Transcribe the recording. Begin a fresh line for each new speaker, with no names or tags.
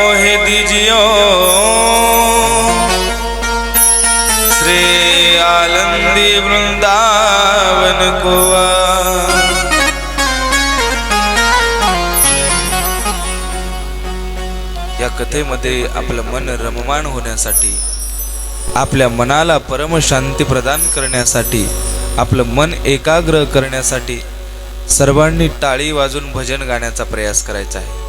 मोहे दीजियो श्री आनंदी वृंदावन को। या कथेमध्ये आपलं मन रममाण होण्यासाठी, आपल्या मनाला परम शांती प्रदान करण्यासाठी, आपलं मन एकाग्र करण्यासाठी सर्वांनी टाळी वाजून भजन गाण्याचा प्रयास करायचा आहे।